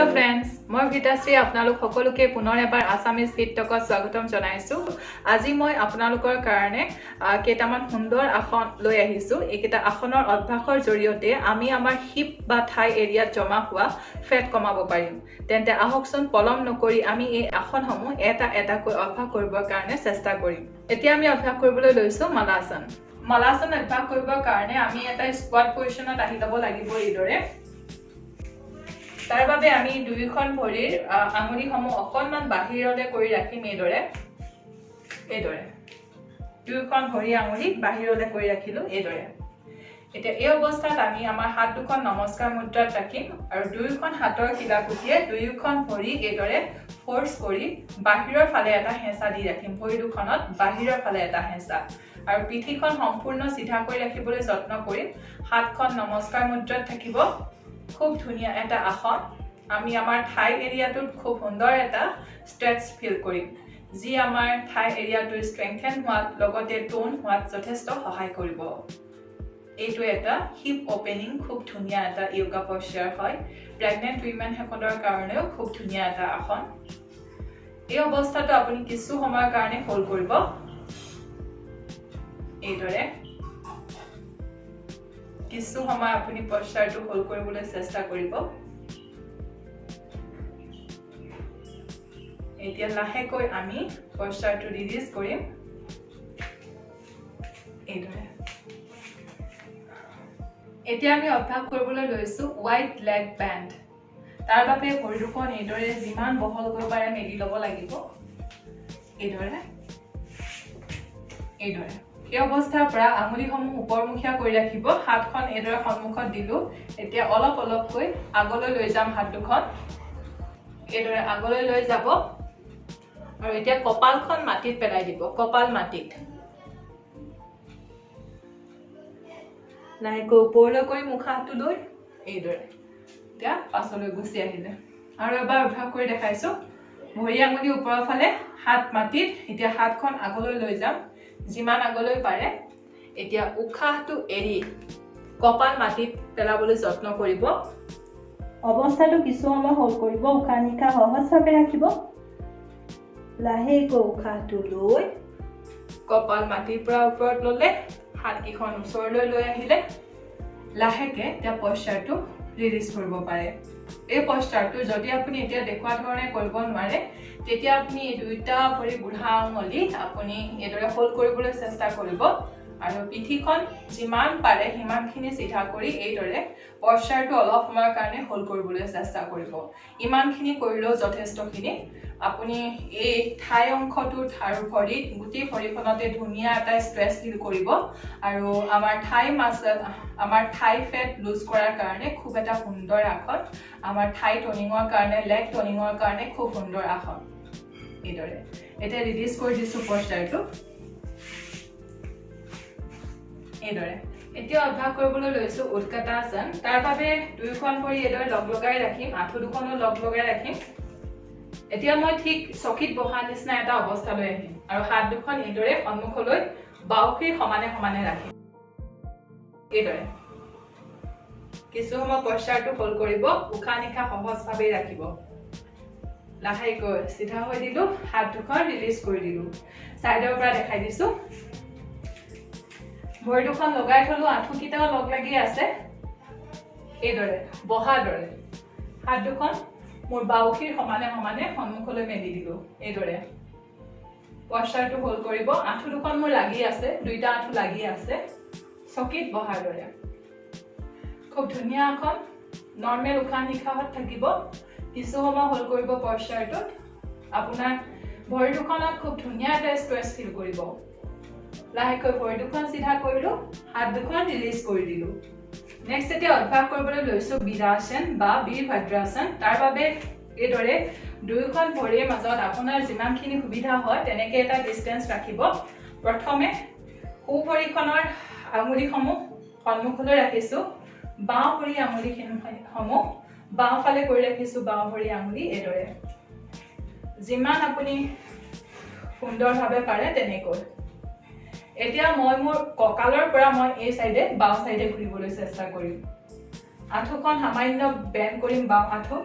Hello friends मैं गीताश्री आपनालोक सकलोके पुनर एबार आसामिज हिट टकत स्वागतम जनाइছো আজি মই আপোনালোকৰ কাৰণে কেইটামান সুন্দৰ আসন লৈ আহিছো এইকেইটা আসনৰ অভ্যাসৰ জৰিয়তে আমি আমাৰ হিপ বা থাই এৰিয়াত জমা হোৱা ফেট কমাব পাৰিম তেন্তে আহকচোন পলম নকৰি আমি এই আসনসমূহ এটা এটাকৈ অভ্যাস কৰিবৰ কাৰণে চেষ্টা কৰিম এতিয়া আমি অভ্যাস কৰিবলৈ লৈছো মালাসন মালাসন অভ্যাস কৰিবৰ কাৰণে আমি এটা স্কোৱাট পজিশনত আহি যাব লাগিব এইদৰে তাৰ বাবে আমি দুইখন ভৰিৰ আঙুলিসমূহ অকণমান বাহিৰলৈ কৰি ৰাখিম এইদৰে দুইখন ভৰি আঙুলি বাহিৰলৈ কৰি ৰাখিলো এইদৰে এতিয়া এই অৱস্থাত আমি আমাৰ হাত দুখন নমস্কাৰ মুদ্ৰাত ৰাখিম আৰু দুইখন হাতৰ কিলাকুটিয়ে দুইখন ভৰি এইদৰে ফোৰ্স কৰি বাহিৰৰ ফালে এটা হেঁচা দি ৰাখিম ভৰি দুখনত বাহিৰৰ ফালে এটা হেঁচা আৰু পিঠিখন সম্পূৰ্ণ সিধা কৰি ৰাখিবলৈ যত্ন কৰিম হাতখন নমস্কাৰ মুদ্ৰাত থাকিব খুব ধুনিয়া এটা আসন আমি আমাৰ থাই এৰিয়াটোত খুব সুন্দৰ এটা ষ্ট্ৰেচ ফিল কৰিম যি আমাৰ থাই এৰিয়াটো ষ্ট্ৰেংথেন হোৱাত লগতে টোন হোৱাত যথেষ্ট সহায় কৰিব এইটো এটা হিপ ওপেনিং খুব ধুনিয়া এটা যোগা পশ্চাৰ হয় প্ৰেগনেন্ট উইমেন সকলৰ কাৰণেও খুব ধুনিয়া এটা আসন এই অৱস্থাটো আপুনি কিছু সময়ৰ কাৰণে হোল্ড কৰিব এইদৰে কিছু সময় আপুনি পশ্চাৰটো হোল্ড কৰিবলৈ চেষ্টা কৰিব এতিয়া লাহেকৈ আমি পশ্চাৰটো ৰিলিজ কৰিম এইদৰে এতিয়া আমি অভ্যাস কৰিবলৈ লৈছো ওয়াইড লেগ বেন্ড তাৰ বাবে ভৰি দুখন এইদৰে যিমান বহলকৈ পাৰে মেলি ল'ব লাগিব এইদৰে এই অৱস্থাৰ পৰা আঙুলিসমূহ ওপৰমুখীয়া কৰি ৰাখিব হাতখন এদৰে সন্মুখত দিলো এতিয়া অলপ অলপকৈ আগলৈ লৈ যাম হাত দুখন এদৰে আগলৈ লৈ যাব আৰু এতিয়া কপালখন মাটিত পেলাই দিব কপাল মাটিত লাহেকৈ ওপৰলৈ কৰি মুখাটো লৈ এইদৰে এতিয়া পাছলৈ গুচি আহিলে আৰু এবাৰ অভ্যাস কৰি দেখাইছো ভৰি আঙুলি ওপৰৰ ফালে হাত মাটিত এতিয়া হাতখন আগলৈ লৈ যাম যিমান আগলৈ পাৰে এতিয়া উখাহটো এৰি কপাল মাটিত পেলাবলৈ যত্ন কৰিব অৱস্থাটো কিছু সময় হোল্ড কৰিব উশাহ নিশাহ সহজভাৱে ৰাখিব লাহেকৈ উশাহটো লৈ কপাল মাটিৰ পৰা ওপৰত ললে হাতকেইখন ওচৰলৈ লৈ আহিলে লাহেকৈ এতিয়া পশ্চাৰটো ৰিলিজ কৰিব পাৰে এই পশ্চাৰটো যদি আপুনি এতিয়া দেখুৱা ধৰণে কৰিব নোৱাৰে তেতিয়া আপুনি এই দুইটা ভৰি বুঢ়া আঙুলি আপুনি এদৰে হোল্ড কৰিবলৈ চেষ্টা কৰিব আৰু পিঠিখন যিমান পাৰে সিমানখিনি সিধা কৰি এইদৰে পশ্চাৰটো অলপ সময়ৰ কাৰণে হোল্ড কৰিবলৈ চেষ্টা কৰিব ইমানখিনি কৰিলেও যথেষ্টখিনি আপুনি এই থাই অংশটোত আৰু ভৰিত গোটেই ভৰিখনতে ধুনীয়া এটা ষ্ট্ৰেচ ফিল কৰিব আৰু আমাৰ থাই মাসল আমাৰ থাই ফেট লুজ কৰাৰ কাৰণে খুব এটা সুন্দৰ আসন আমাৰ থাই টনিঙৰ কাৰণে লেগ টনিঙৰ কাৰণে খুব সুন্দৰ আসন এইদৰে এতিয়া ৰিলিজ কৰি দিছো পশ্চাৰটো এইদৰে এতিয়া অভ্যাস কৰিবলৈ লৈছো উৎকাটাসন তাৰ বাবে দুইখন ভৰি এদৰে লগ লগাই ৰাখিম আঁঠু দুখনো লগ লগাই ৰাখিম এতিয়া মই ঠিক চকীত বহা নিচিনা এটা অৱস্থালৈ আহিম আৰু হাত দুখন এইদৰে সন্মুখলৈ বাহুৰ সমানে সমানে ৰাখিম এইদৰে কিছু সময় পশ্চাৰটো হোল্ড কৰিব উশাহ নিশাহ সহজভাৱে ৰাখিব লাহেকৈ সিধা হৈ দিলো হাত দুখন ৰিলিজ কৰি দিলো সাইডৰ পৰা দেখাই দিছো ভৰি দুখন লগাই থলো আঁঠু কিটাও লগ লাগি আছে এইদৰে বহা দৰে হাত দুখন মোৰ বাহুৰ সমানে সমানে সন্মুখলৈ মেলি দিলো এইদৰে পশ্চাৰটো হোল্ড কৰিব আঁঠু দুখন মোৰ লাগি আছে দুইটা আঁঠু লাগি আছে চকীত বহাৰ দৰে খুব ধুনীয়া এখন নৰ্মেল উশাহ নিশাহত থাকিব কিছু সময় হোল্ড কৰিব পশ্চাৰটোত আপোনাৰ ভৰি দুখনত খুব ধুনীয়া এটা ষ্ট্ৰেচ ফিল কৰিব লাহেকৈ ভৰি দুখন সিধা কৰিলো হাত দুখন ৰিলিজ কৰি দিলো নেক্সট এতিয়া অভ্যাস কৰিবলৈ লৈছো বীৰাসন বা বীৰভদ্ৰাসন তাৰ বাবে এইদৰে দুইখন ভৰিৰ মাজত আপোনাৰ যিমানখিনি সুবিধা হয় তেনেকৈ এটা ডিসটেন্স ৰাখিব প্ৰথমে সো ভৰিখনৰ আঙুলিসমূহ সন্মুখলৈ ৰাখিছো বাওঁ ভৰি আঙুলিসমূহ বাওঁ ফালে কৰি ৰাখিছো বাওঁ ভৰি আঙুলি এইদৰে যিমান আপুনি সুন্দৰভাৱে পাৰে তেনেকৈ এতিয়া মই মোৰ কঁকালৰ পৰা মই এই সাইডে বাওঁ সাইডে ঘূৰিবলৈ চেষ্টা কৰিম আঁঠুখন সামান্য বেন্ড কৰিম বাওঁ আঁঠু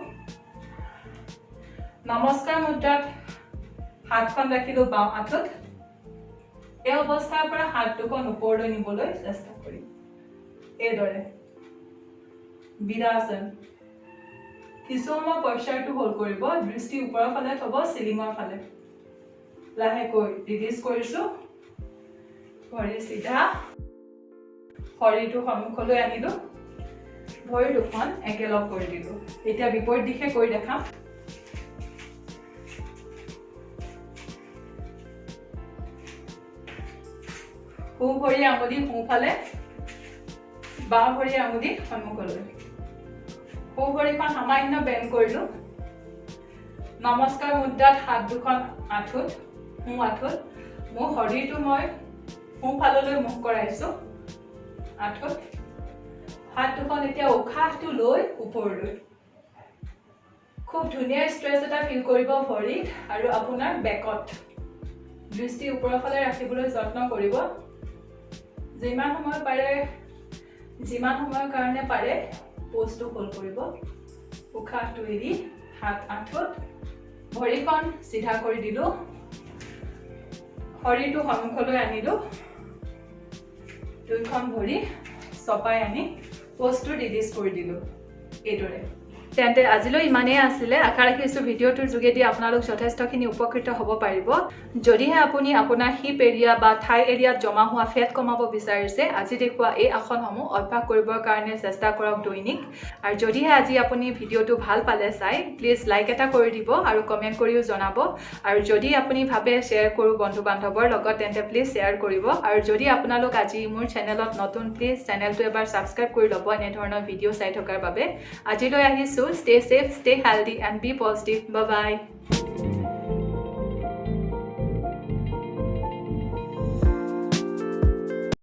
নমস্কাৰ মুদ্ৰাত হাতখন ৰাখিলোঁ বাওঁ আঁঠুত। এই অৱস্থাৰ পৰা হাত দুখন ওপৰলৈ নিবলৈ চেষ্টা কৰিম এইদৰে বিৰাসন। কিছু সময় পশ্চাৰটো হোল্ড কৰিব, দৃষ্টি ওপৰৰ ফালে থব, চিলিঙৰ ফালে লাহেকৈ ৰিলিজ কৰিছোঁ। ভৰি চিধা, শৰীৰটো সন্মুখলৈ আনিলোঁ, ভৰি দুখন একেলগ কৰি দিলোঁ। এতিয়া বিপৰীত দিশে কৰি দেখাম। সোঁ ভৰি আঙুলি সোঁফালে, বাওঁ ভৰি আঙুলি সন্মুখলৈ। সোঁ ভৰিখন সামান্য বেণ্ড কৰিলোঁ। নমস্কাৰ মুদ্ৰাত হাত দুখন আঁঠুত, সোঁ আঁঠুত। মোৰ শৰীৰটো মই সোঁফাললৈ মুখ কৰাইছোঁ আঁঠুত। হাত দুখন এতিয়া উশাহটো লৈ ওপৰলৈ। খুব ধুনীয়া ষ্ট্ৰেচ এটা ফিল কৰিব ভৰিত আৰু আপোনাৰ বেকত। দৃষ্টি ওপৰৰ ফালে ৰাখিবলৈ যত্ন কৰিব। যিমান সময়ৰ কাৰণে পাৰে পোজটো হোল্ড কৰিব। উশাহটো এৰি হাত আঁঠুত, ভৰিখন চিধা কৰি দিলোঁ, শৰীৰটো সন্মুখলৈ আনিলোঁ, দুইখন ভৰি চপাই আনি পোজটো ৰিলিজ কৰি দিলোঁ এইদৰে। তেন্তে আজিলৈ ইমানেই আছিলে। আশা ৰাখিছোঁ ভিডিঅ'টোৰ যোগেদি আপোনালোক যথেষ্টখিনি উপকৃত হ'ব পাৰিব। যদিহে আপুনি আপোনাৰ হিপ এৰিয়া বা থাই এৰিয়াত জমা হোৱা ফেট কমাব বিচাৰিছে, আজি দেখুওৱা এই আসনসমূহ অভ্যাস কৰিবৰ কাৰণে চেষ্টা কৰক দৈনিক। আৰু যদিহে আজি আপুনি ভিডিঅ'টো ভাল পালে চাই, প্লিজ লাইক এটা কৰি দিব আৰু কমেণ্ট কৰিও জনাব। আৰু যদি আপুনি ভাবে শ্বেয়াৰ কৰোঁ বন্ধু বান্ধৱৰ লগত, তেন্তে প্লিজ শ্বেয়াৰ কৰিব। আৰু যদি আপোনালোক আজি মোৰ চেনেলত নতুন, প্লিজ চেনেলটো এবাৰ ছাবস্ক্ৰাইব কৰি ল'ব এনেধৰণৰ ভিডিঅ' চাই থকাৰ বাবে। আজিলৈ আহিছোঁ। Stay safe, stay healthy and be positive. Bye-bye.